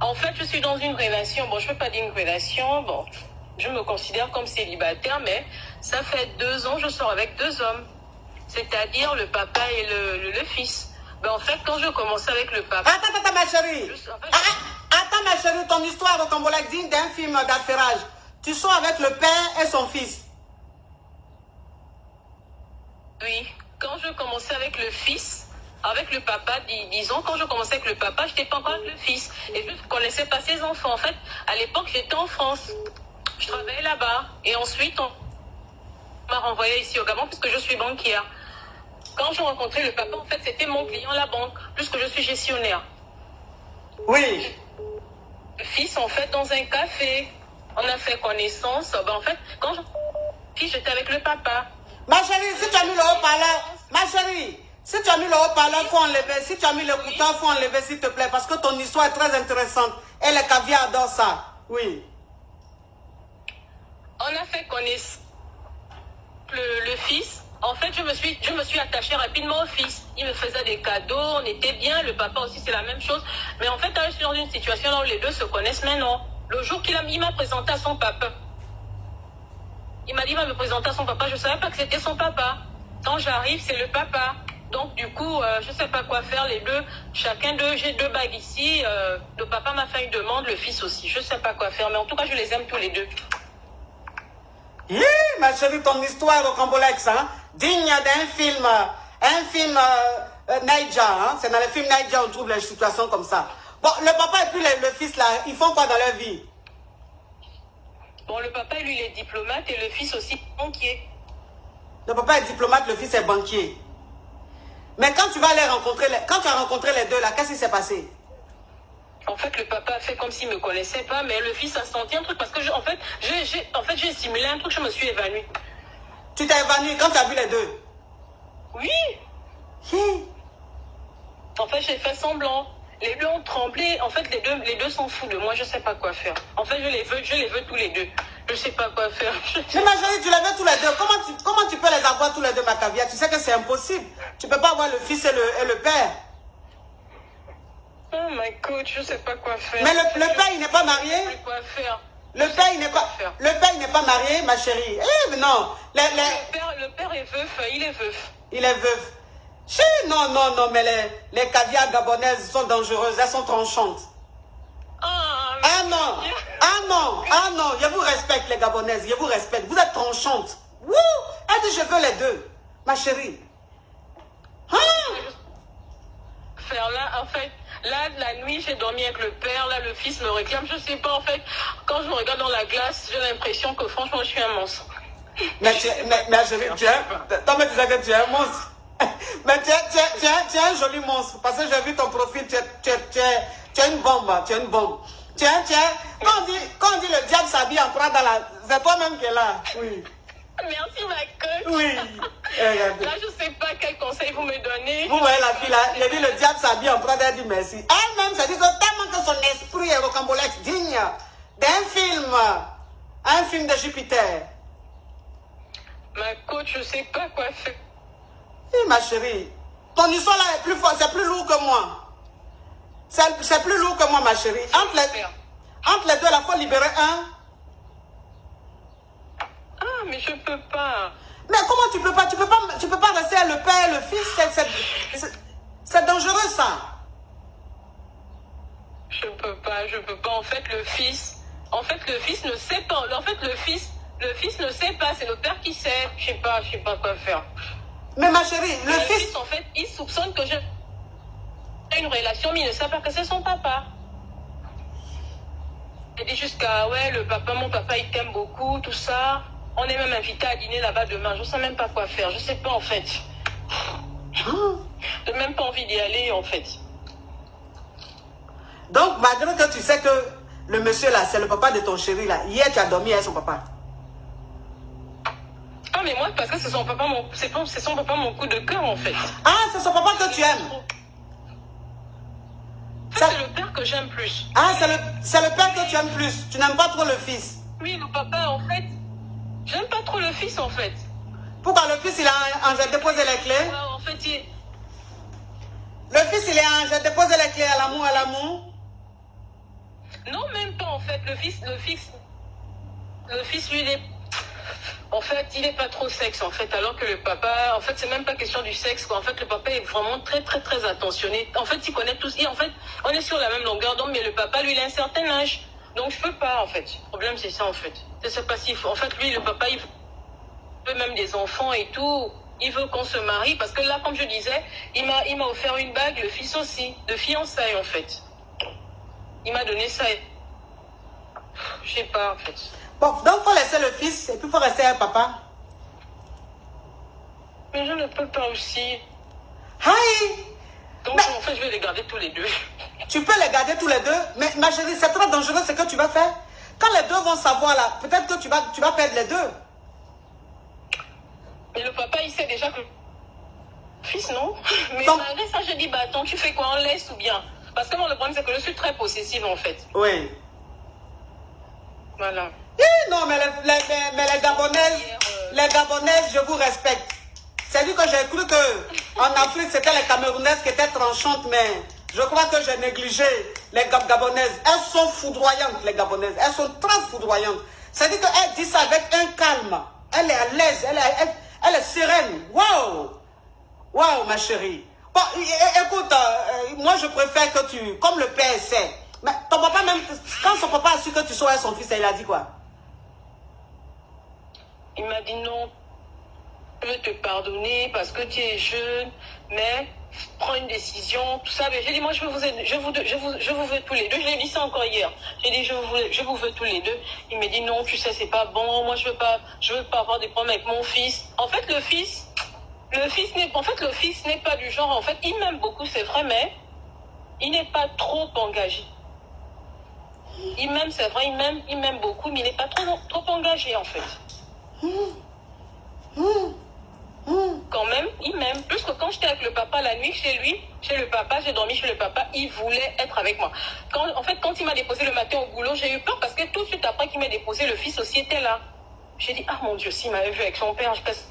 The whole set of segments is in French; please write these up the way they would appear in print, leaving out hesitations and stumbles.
En fait, je suis dans une relation. Bon, je ne peux pas dire une relation. Bon, je me considère comme célibataire, mais ça fait 2 ans, je sors avec 2 hommes. C'est-à-dire le papa et le fils. Ben, en fait, quand je commençais avec le papa... Attends, ma chérie. Attends, ma chérie, ton histoire au Cambodge digne d'un film d'affairage. Tu sors avec le père et son fils. Oui. Quand je commençais avec le fils, avec le papa, disons, quand je commençais avec le papa, je n'étais pas encore avec le fils. Et je ne connaissais pas ses enfants. En fait, à l'époque, j'étais en France. Je travaillais là-bas. Et ensuite, on m'a renvoyé ici au Gabon puisque je suis banquière. Quand j'ai rencontré le papa, en fait, c'était mon client à la banque, puisque je suis gestionnaire. Oui. Le fils, en fait, dans un café, on a fait connaissance. Ben, en fait, quand j'étais avec le papa. Ma chérie, si tu as mis le haut-parleur, ma chérie, si tu as mis le haut-parleur, il faut enlever. Si tu as mis l'écouteur, il faut enlever, s'il te plaît, parce que ton histoire est très intéressante. Et les caviars adorent ça. Oui. On a fait connaissance le fils. En fait, je me suis attachée rapidement au fils. Il me faisait des cadeaux, on était bien. Le papa aussi, c'est la même chose. Mais en fait, je suis dans une situation où les deux se connaissent maintenant. Le jour il m'a présenté à son papa, il m'a dit, il va me présenter à son papa. Je ne savais pas que c'était son papa. Quand j'arrive, c'est le papa. Donc, du coup, je ne sais pas quoi faire. Les deux, chacun d'eux, j'ai 2 bagues ici. Le papa m'a fait une demande, le fils aussi. Je ne sais pas quoi faire. Mais en tout cas, je les aime tous les deux. Ma chérie, ton histoire au Cambolex, hein, digne d'un film, Naija, hein, c'est dans le film Naija on trouve les situations comme ça. Bon, le papa et puis le fils là, ils font quoi dans leur vie? Bon, le papa, lui, il est diplomate et le fils aussi banquier. Le papa est diplomate, le fils est banquier. Mais quand tu vas les rencontrer, quand tu as rencontré les deux là, qu'est-ce qui s'est passé? En fait, le papa a fait comme s'il ne me connaissait pas, mais le fils a senti un truc parce que, en fait, j'ai simulé un truc, je me suis évanouie. Tu t'es évanouie quand tu as vu les deux? Oui. En fait, j'ai fait semblant. Les deux ont tremblé. En fait, les deux s'en foutent de moi. Je ne sais pas quoi faire. En fait, je les veux tous les deux. Je ne sais pas quoi faire. Mais ma chérie, tu les veux tous les deux. Comment tu peux les avoir tous les deux, ma caviar? Tu sais que c'est impossible. Tu ne peux pas avoir le fils et le père. Oh my God, je ne sais pas quoi faire. Mais le père, il n'est pas marié? Je ne sais pas quoi faire. Le père, il n'est pas marié, ma chérie. Eh, non. Le père est veuf. Il est veuf. Il est veuf. Non, mais les caviars gabonaises sont dangereuses. Elles sont tranchantes. Ah non, je vous respecte les gabonaises, je vous respecte. Vous êtes tranchantes. Wouh! Elle dit je veux les deux, ma chérie. Faire là, en fait, là, la nuit, j'ai dormi avec le père, là, le fils me réclame. Je sais pas, en fait, quand je me regarde dans la glace, j'ai l'impression que franchement, je suis un monstre. Mais chérie, tu sais que tu es un monstre. Mais tu es un joli monstre. Parce que j'ai vu ton profil, tu es une bombe. Tu es une bombe. Quand on dit le diable s'habille en Prada, c'est toi-même qui es là. Oui. Merci, ma coach. Oui. Là, je sais pas quel conseil vous me donnez. Vous voyez la fille là, elle dit le diable s'habille en Prada, elle dit merci. Elle-même, ça dit que tellement que son esprit est rocambolesque, digne un film de Jupiter. Ma coach, je sais pas quoi faire. Oui, ma chérie, ton histoire là est plus fort, c'est plus lourd que moi. C'est plus lourd que moi, ma chérie. Entre les deux, il faut libérer un. Ah, mais je peux pas. Mais comment tu peux pas? Tu peux pas rester le père et le fils. C'est dangereux, ça. Je peux pas. En fait, le fils ne sait pas. En fait, le fils ne sait pas. C'est le père qui sait. Je sais pas quoi faire. Mais ma chérie, le fils... En fait, il soupçonne que j'ai une relation, mais il ne sait pas que c'est son papa. Il dit jusqu'à, ouais, mon papa, il t'aime beaucoup, tout ça. On est même invité à dîner là-bas demain. Je ne sais même pas quoi faire. Je ne sais pas, en fait. Je n'ai même pas envie d'y aller, en fait. Donc, malgré que tu sais que le monsieur là, c'est le papa de ton chéri là, hier tu as dormi avec son papa. Ah, mais moi, parce que c'est son papa, mon coup de cœur, en fait. Ah, c'est son papa que tu aimes. C'est le père que j'aime plus. Ah, c'est le père que tu aimes plus. Tu n'aimes pas trop le fils. Oui, le papa, en fait, j'aime pas trop le fils, en fait. Pourquoi le fils, il a j'ai déposé les clés? Ouais, en fait, Le fils, il est j'ai déposé les clés à l'amour. Non, même pas en fait. Le fils, lui, il est... En fait, il n'est pas trop sexe, en fait, alors que le papa, en fait, c'est même pas question du sexe, quoi. En fait, le papa est vraiment très, très, très attentionné. En fait, il connaît tous. Et en fait, on est sur la même longueur d'onde, mais le papa, lui, il a un certain âge. Donc, je peux pas, en fait. Le problème, c'est ça, en fait. Je sais pas s'il faut. En fait, lui, le papa, il veut même des enfants et tout. Il veut qu'on se marie, parce que là, comme je disais, il m'a offert une bague, le fils aussi, de fiançailles, en fait. Il m'a donné ça. Je sais pas, en fait. Bon, donc, il faut laisser le fils et puis il faut rester un papa. Mais je ne peux pas aussi. Hi! Donc, en fait, je vais les garder tous les deux. Tu peux les garder tous les deux, mais ma chérie, c'est très dangereux ce que tu vas faire. Quand les deux vont savoir là, peut-être que tu vas perdre les deux. Mais le papa, il sait déjà que... Fils, non? Mais Donc, malgré ça, je dis, bah attends, tu fais quoi? On laisse ou bien? Parce que moi, le problème, c'est que je suis très possessive, en fait. oui. Voilà. Non, mais les Gabonaises, je vous respecte. C'est lui que j'ai cru qu'en Afrique, c'était les Camerounaises qui étaient tranchantes, mais je crois que j'ai négligé les Gabonaises. Elles sont foudroyantes, les Gabonaises. Elles sont très foudroyantes. C'est-à-dire qu'elles disent ça avec un calme. Elle est à l'aise, elle est sereine. Waouh! Waouh, ma chérie. Bon, écoute, moi je préfère que tu, comme le père sait, mais ton papa même, quand son papa a su que tu sois son fils, il a dit quoi? Il m'a dit non, je veux te pardonner parce que tu es jeune, mais prends une décision, tout ça. Mais j'ai dit, moi, je vous veux tous les deux. Je l'ai dit ça encore hier. J'ai dit, je vous veux tous les deux. Il m'a dit, non, tu sais, c'est pas bon. Moi, je veux pas avoir des problèmes avec mon fils. En fait, le fils n'est pas du genre, en fait, il m'aime beaucoup, c'est vrai, mais il n'est pas trop engagé. Il m'aime, c'est vrai, il m'aime beaucoup, mais il n'est pas trop engagé, en fait. Quand même, il m'aime. Plus que quand j'étais avec le papa la nuit chez lui, chez le papa, j'ai dormi chez le papa, il voulait être avec moi. Quand il m'a déposé le matin au boulot, j'ai eu peur parce que tout de suite après qu'il m'a déposé, le fils aussi était là. J'ai dit, ah mon Dieu, s'il m'avait vu avec son père, je pense...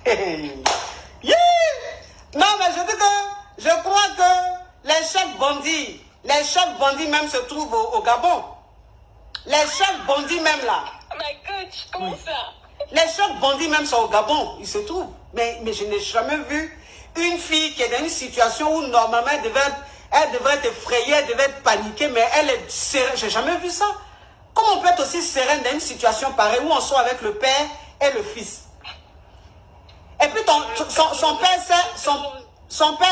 Yeah! Non, mais je crois que les chefs bandits même se trouvent au Gabon. Les chefs bandits même là. My coach, comment ça? Les chefs bandits même sont au Gabon, ils se trouvent. Mais je n'ai jamais vu une fille qui est dans une situation où normalement elle devrait être effrayée, elle devrait être paniquée, mais elle est sereine. J'ai jamais vu ça. Comment on peut être aussi sereine dans une situation pareille où on sort avec le père et le fils? Et puis son père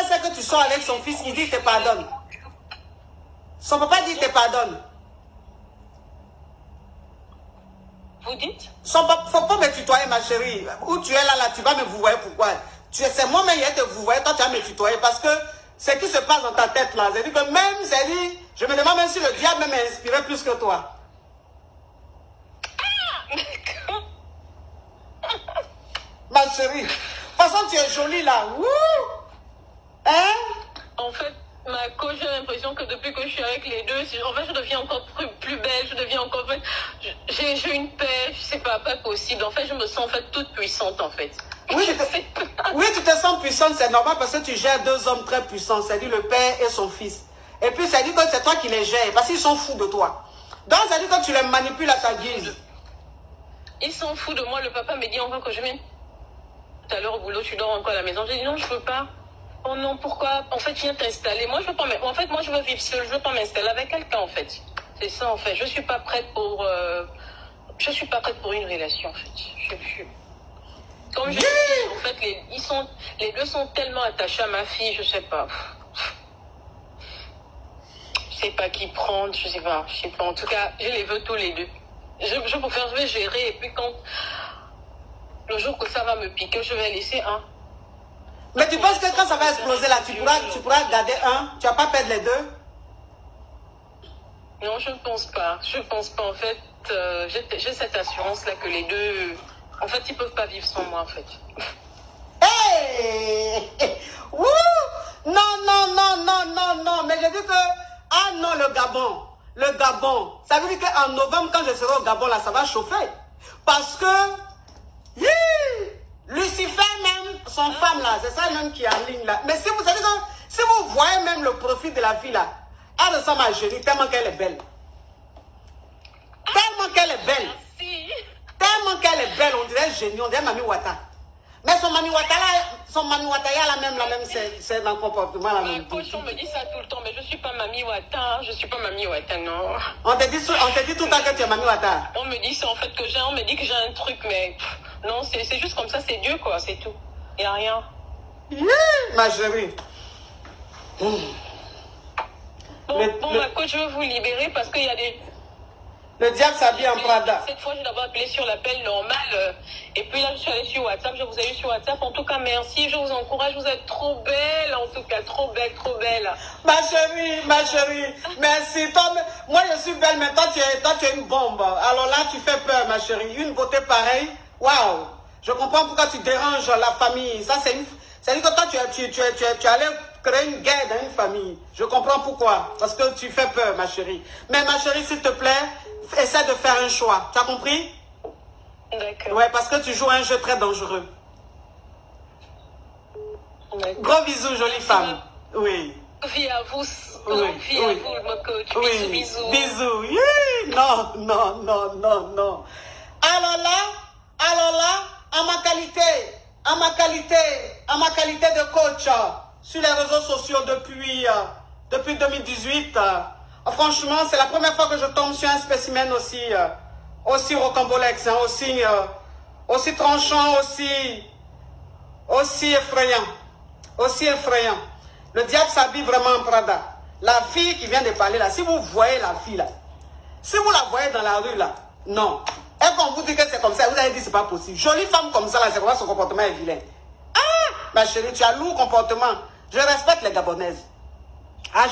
sait que tu sors avec son fils, il dit il te pardonne. Son papa dit il te pardonne. Vous dites? Faut pas me tutoyer, ma chérie. Où tu es là, tu vas me vouvoyer. Pourquoi? C'est moi-même qui vais te vouvoyer, toi tu vas me tutoyer. Parce que ce qui se passe dans ta tête là, c'est-à-dire que même, je me demande même si le diable m'a inspiré plus que toi. Ah, d'accord. Ma chérie. De toute façon, tu es jolie là. Wouh! Hein? En fait, ma coach, j'ai l'impression que depuis que je suis avec les deux, en fait, je deviens encore plus belle, je deviens encore... En fait, j'ai une paix, je sais pas possible. En fait, je me sens en fait toute puissante, en fait. Oui, tu te sens puissante, c'est normal parce que tu gères deux hommes très puissants, c'est-à-dire le père et son fils. Et puis, ça dit que c'est toi qui les gères, parce qu'ils sont fous de toi. Donc, ça dit que tu les manipules à ta guise. Ils sont fous de moi. Le papa me dit encore que je viens tout à l'heure au boulot, tu dors encore à la maison. J'ai dit non, je peux pas. Oh non, pourquoi? En fait, viens t'installer. Moi, je veux pas. En fait, moi, je veux vivre seule. Je veux pas m'installer avec quelqu'un, en fait. C'est ça, en fait. Je suis pas prête pour. Je suis pas prête pour une relation, en fait. Comme je dis, en fait, les deux sont tellement attachés à ma fille, je sais pas. Je sais pas qui prendre, je sais pas. En tout cas, je les veux tous les deux. Je préfère, je vais gérer. Et puis quand le jour que ça va me piquer, je vais laisser un. Mais tu penses que quand ça va exploser là, tu pourras garder un? Tu vas pas perdre les deux? Non, je ne pense pas. Je pense pas. En fait, j'ai cette assurance-là que les deux... En fait, ils peuvent pas vivre sans moi, en fait. Hey! Wouh! Non. Mais je dis que... Ah non, le Gabon. Le Gabon. Ça veut dire qu'en novembre, quand je serai au Gabon, là, ça va chauffer. Parce que... Lucifer même, son femme là, c'est ça même qui est en ligne là. Mais si vous savez que, si vous voyez même le profil de la fille là, Ça ressemble à Génie, tellement qu'elle est belle. Tellement qu'elle est belle. Merci. Tellement qu'elle est belle, on dirait Génie, on dirait Mami Wata. Mais son Mami Wata là, la même, c'est dans le comportement la même. Coach, on me dit ça tout le temps, mais je suis pas Mami Wata. Je suis pas Mami Wata, non. On te dit tout le temps que tu es Mami Wata. On me dit ça en fait on me dit que j'ai un truc, mais non, c'est juste comme ça, c'est Dieu quoi, c'est tout. Il n'y a rien. Ma chérie. Ma coach, je veux vous libérer parce qu'il y a des... Le diable s'habille en Prada. Cette fois, j'ai d'abord appelé sur l'appel normal. Et puis là, je suis allée sur WhatsApp. Je vous ai eu sur WhatsApp. En tout cas, merci. Je vous encourage. Vous êtes trop belle. En tout cas, trop belle, trop belle. Ma chérie. Merci. Toi, moi, je suis belle, mais toi, tu es une bombe. Alors là, tu fais peur, ma chérie. Une beauté pareille. Waouh. Je comprends pourquoi tu déranges la famille. Ça, c'est dire que toi, tu allais créer une guerre dans une famille. Je comprends pourquoi. Parce que tu fais peur, ma chérie. Mais ma chérie, s'il te plaît, essaie de faire un choix. Tu as compris? D'accord. Ouais, parce que tu joues un jeu très dangereux. Gros bisous, jolie femme. Oui. Vie à vous. Oui, Vie à vous, mon coach. Oui. Bisous. Bisous. Oui. Non. Alors là, en ma qualité de coach sur les réseaux sociaux depuis 2018, franchement, c'est la première fois que je tombe sur un spécimen aussi rocambolex, hein, aussi tranchant, aussi effrayant. Le diable s'habille vraiment en Prada. La fille qui vient de parler là, si vous voyez la fille là, si vous la voyez dans la rue là, non. Et quand on vous dit que c'est comme ça, vous allez dire c'est pas possible. Jolie femme comme ça là, c'est quoi son comportement est vilain. Ah, ma chérie, tu as lourd comportement. Je respecte les Gabonaises. Ah,